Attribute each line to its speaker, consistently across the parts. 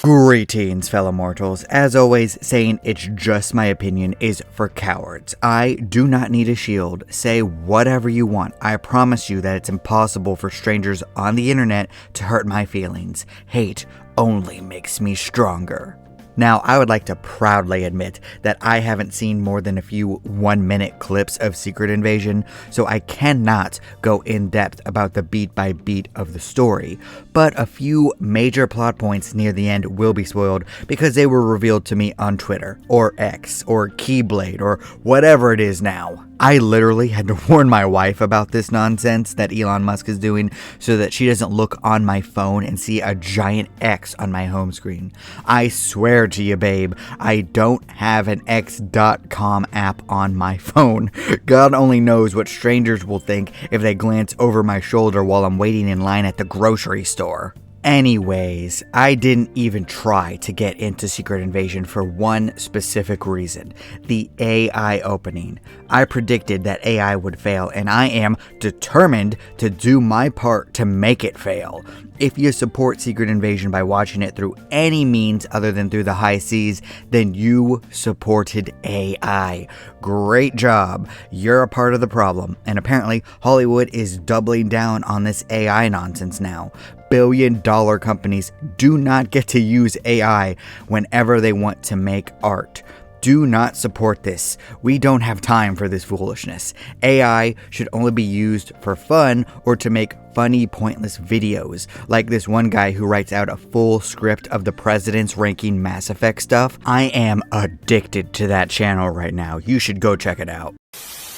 Speaker 1: Greetings, fellow mortals. As always, saying it's just my opinion is for cowards. I do not need a shield. Say whatever you want. I promise you that it's impossible for strangers on the internet to hurt my feelings. Hate only makes me stronger. Now, I would like to proudly admit that I haven't seen more than a few 1-minute clips of Secret Invasion, so I cannot go in depth about the beat by beat of the story, but a few major plot points near the end will be spoiled because they were revealed to me on Twitter, or X, or Keyblade, or whatever it is now. I literally had to warn my wife about this nonsense that Elon Musk is doing so that she doesn't look on my phone and see a giant X on my home screen. I swear to you, babe, I don't have an X.com app on my phone. God only knows what strangers will think if they glance over my shoulder while I'm waiting in line at the grocery store. Anyways, I didn't even try to get into Secret Invasion for one specific reason: the AI opening. I predicted that AI would fail, and I am determined to do my part to make it fail. If you support Secret Invasion by watching it through any means other than through the high seas, then you supported AI. Great job. You're a part of the problem. And apparently, Hollywood is doubling down on this AI nonsense now. Billion-dollar companies do not get to use AI whenever they want to make art. Do not support this. We don't have time for this foolishness. AI should only be used for fun or to make funny, pointless videos, like this one guy who writes out a full script of the presidents ranking Mass Effect stuff. I am addicted to that channel right now. You should go check it out.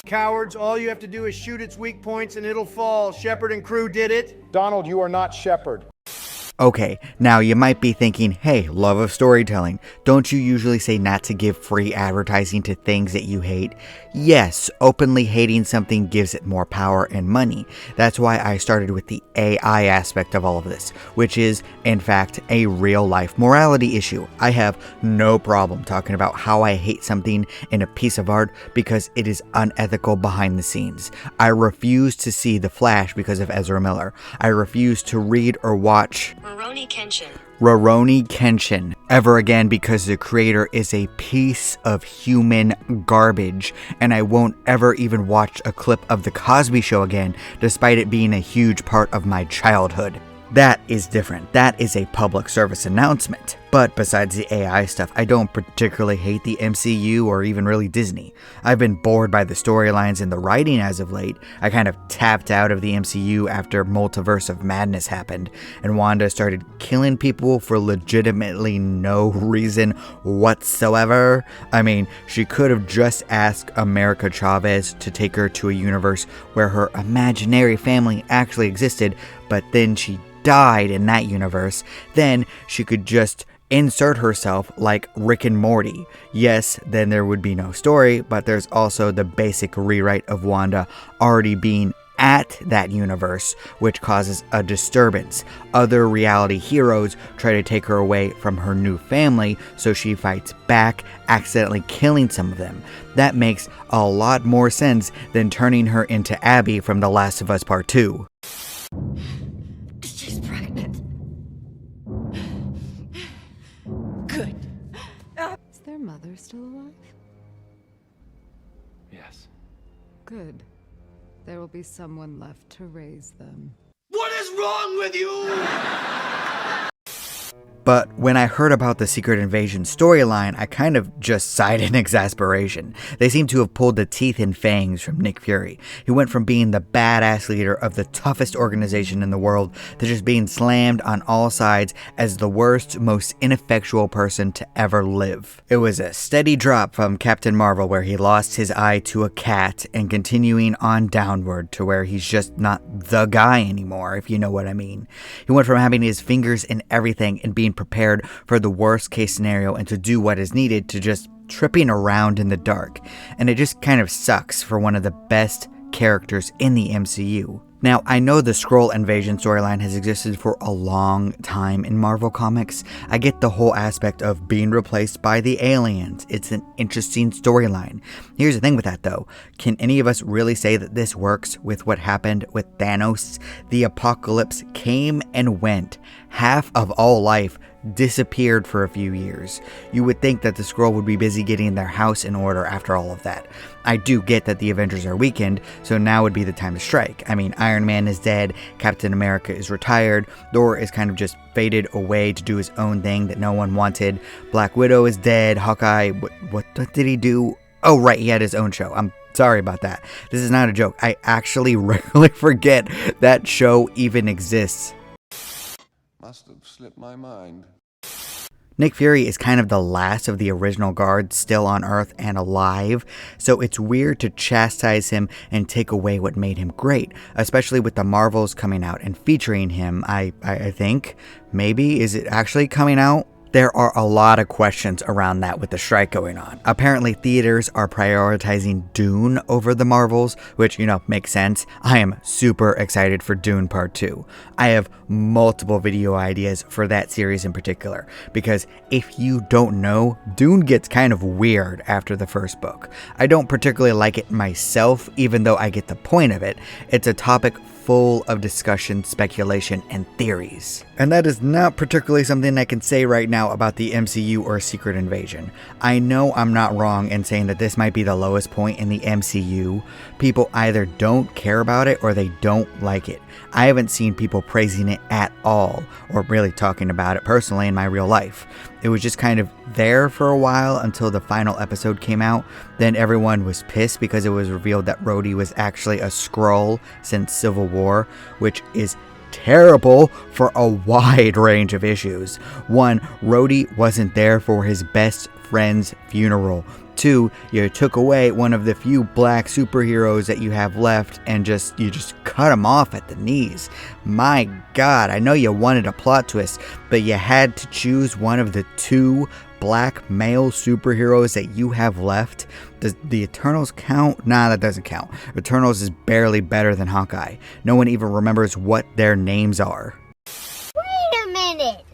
Speaker 2: Cowards, all you have to do is shoot its weak points and it'll fall. Shepard and crew did it.
Speaker 3: Donald, you are not Shepard.
Speaker 1: Okay, now you might be thinking, hey, love of storytelling, don't you usually say not to give free advertising to things that you hate? Yes, openly hating something gives it more power and money. That's why I started with the AI aspect of all of this, which is, in fact, a real-life morality issue. I have no problem talking about how I hate something in a piece of art because it is unethical behind the scenes. I refuse to see The Flash because of Ezra Miller. I refuse to read or watch Rurouni Kenshin ever again because the creator is a piece of human garbage, and I won't ever even watch a clip of The Cosby Show again, despite it being a huge part of my childhood. That is different. That is a public service announcement. But besides the AI stuff, I don't particularly hate the MCU or even really Disney. I've been bored by the storylines and the writing as of late. I kind of tapped out of the MCU after Multiverse of Madness happened, and Wanda started killing people for legitimately no reason whatsoever. I mean, she could have just asked America Chavez to take her to a universe where her imaginary family actually existed, but then she died in that universe. Then she could just insert herself like Rick and Morty. Yes, then there would be no story, but there's also the basic rewrite of Wanda already being at that universe, which causes a disturbance. Other reality heroes try to take her away from her new family, so she fights back, accidentally killing some of them. That makes a lot more sense than turning her into Abby from The Last of Us Part 2.
Speaker 4: She's pregnant. Good.
Speaker 5: Is their mother still alive?
Speaker 3: Yes.
Speaker 5: Good. There will be someone left to raise them.
Speaker 2: What is wrong with you?
Speaker 1: But when I heard about the Secret Invasion storyline, I kind of just sighed in exasperation. They seem to have pulled the teeth and fangs from Nick Fury. He went from being the badass leader of the toughest organization in the world to just being slammed on all sides as the worst, most ineffectual person to ever live. It was a steady drop from Captain Marvel, where he lost his eye to a cat, and continuing on downward to where he's just not the guy anymore, if you know what I mean. He went from having his fingers in everything and being prepared for the worst case scenario and to do what is needed to just tripping around in the dark. And it just kind of sucks for one of the best characters in the MCU. Now, I know the Skrull invasion storyline has existed for a long time in Marvel Comics. I get the whole aspect of being replaced by the aliens. It's an interesting storyline. Here's the thing with that though. Can any of us really say that this works with what happened with Thanos? The apocalypse came and went. Half of all life disappeared for a few years. You would think that the Skrull would be busy getting their house in order after all of that. I do get that the Avengers are weakened, so now would be the time to strike. I mean, Iron Man is dead, Captain America is retired, Thor is kind of just faded away to do his own thing that no one wanted, Black Widow is dead, Hawkeye, what did he do? Oh right, he had his own show. I'm sorry about that. This is not a joke. I actually regularly forget that show even exists.
Speaker 3: Must have slipped my mind.
Speaker 1: Nick Fury is kind of the last of the original guards still on Earth and alive, so it's weird to chastise him and take away what made him great, especially with the Marvels coming out and featuring him. I think. Maybe. Is it actually coming out? There are a lot of questions around that with the strike going on. Apparently theaters are prioritizing Dune over the Marvels, which, makes sense. I am super excited for Dune Part 2. I have multiple video ideas for that series in particular, because if you don't know, Dune gets kind of weird after the first book. I don't particularly like it myself, even though I get the point of it. It's a topic full of discussion, speculation, and theories. And that is not particularly something I can say right now about the MCU or Secret Invasion. I know I'm not wrong in saying that this might be the lowest point in the MCU. People either don't care about it or they don't like it. I haven't seen people praising it at all, or really talking about it personally in my real life. It was just kind of there for a while until the final episode came out. Then everyone was pissed because it was revealed that Rhodey was actually a Skrull since Civil War, which is terrible for a wide range of issues. 1, Rhodey wasn't there for his best friend's funeral. 2, you took away one of the few black superheroes that you have left and you just cut him off at the knees. My God, I know you wanted a plot twist, but you had to choose one of the 2 black male superheroes that you have left. Does the Eternals count? Nah, that doesn't count. Eternals is barely better than Hawkeye. No one even remembers what their names are.
Speaker 6: Wait a minute!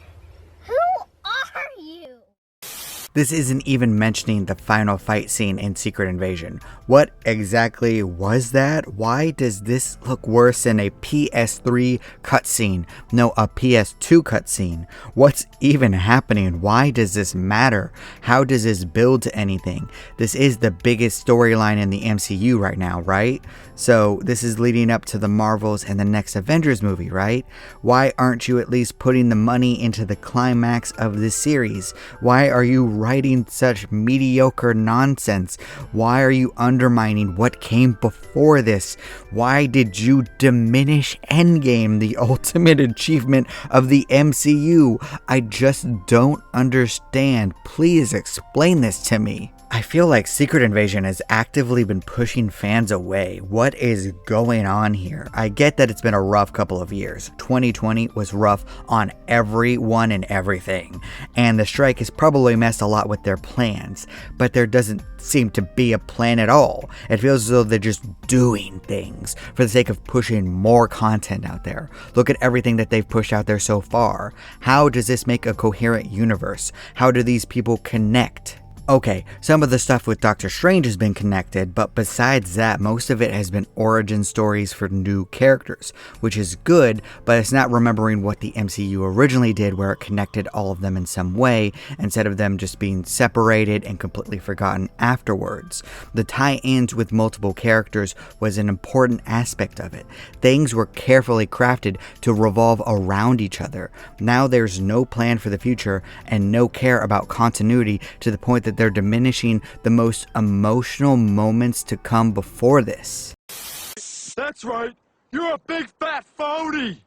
Speaker 6: Who are you?
Speaker 1: This isn't even mentioning the final fight scene in Secret Invasion. What exactly was that? Why does this look worse than a PS3 cutscene? No, a PS2 cutscene. What's even happening? Why does this matter? How does this build to anything? This is the biggest storyline in the MCU right now, right? So this is leading up to the Marvels and the next Avengers movie, right? Why aren't you at least putting the money into the climax of this series? Why are you writing such mediocre nonsense? Why are you undermining what came before this? Why did you diminish Endgame, the ultimate achievement of the MCU? I just don't understand. Please explain this to me. I feel like Secret Invasion has actively been pushing fans away. What is going on here? I get that it's been a rough couple of years. 2020 was rough on everyone and everything, and the strike has probably messed a lot with their plans, but there doesn't seem to be a plan at all. It feels as though they're just doing things for the sake of pushing more content out there. Look at everything that they've pushed out there so far. How does this make a coherent universe? How do these people connect? Okay, some of the stuff with Doctor Strange has been connected, but besides that, most of it has been origin stories for new characters, which is good, but it's not remembering what the MCU originally did, where it connected all of them in some way, instead of them just being separated and completely forgotten afterwards. The tie-ins with multiple characters was an important aspect of it. Things were carefully crafted to revolve around each other. Now there's no plan for the future, and no care about continuity, to the point that they're diminishing the most emotional moments to come before this.
Speaker 7: That's right. You're a big fat phony.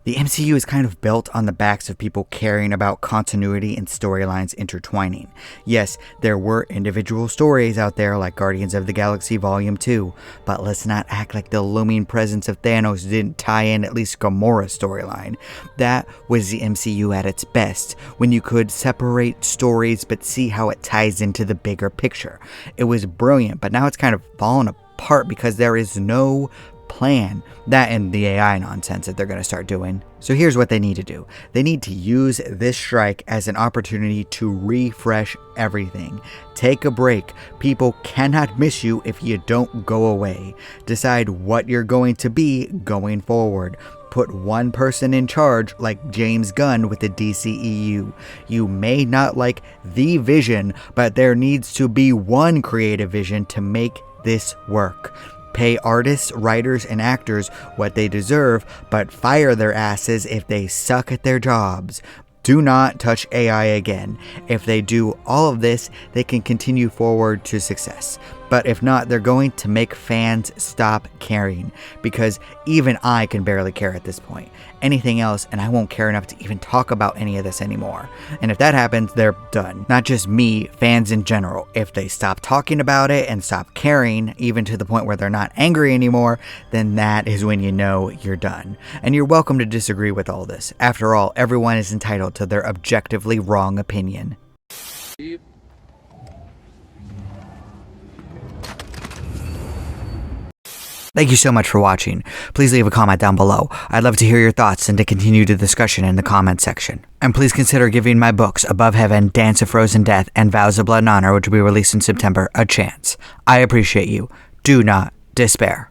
Speaker 1: The MCU is kind of built on the backs of people caring about continuity and storylines intertwining. Yes, there were individual stories out there like Guardians of the Galaxy Volume 2, but let's not act like the looming presence of Thanos didn't tie in at least Gamora's storyline. That was the MCU at its best, when you could separate stories but see how it ties into the bigger picture. It was brilliant, but now it's kind of fallen apart because there is no plan. That and the AI nonsense that they're going to start doing. So here's what they need to do. They need to use this strike as an opportunity to refresh everything. Take a break. People cannot miss you if you don't go away. Decide what you're going to be going forward. put one person in charge like James Gunn with the DCEU. You may not like the vision, but there needs to be one creative vision to make this work. Pay artists, writers, and actors what they deserve, but fire their asses if they suck at their jobs. Do not touch AI again. If they do all of this, they can continue forward to success. But if not, they're going to make fans stop caring, because even I can barely care at this point. Anything else, and I won't care enough to even talk about any of this anymore. And if that happens, they're done. Not just me, fans in general. If they stop talking about it and stop caring, even to the point where they're not angry anymore, then that is when you know you're done. And you're welcome to disagree with all this. After all, everyone is entitled to their objectively wrong opinion. Thank you so much for watching. Please leave a comment down below. I'd love to hear your thoughts and to continue the discussion in the comment section. And please consider giving my books Above Heaven, Dance of Frozen Death, and Vows of Blood and Honor, which will be released in September, a chance. I appreciate you. Do not despair.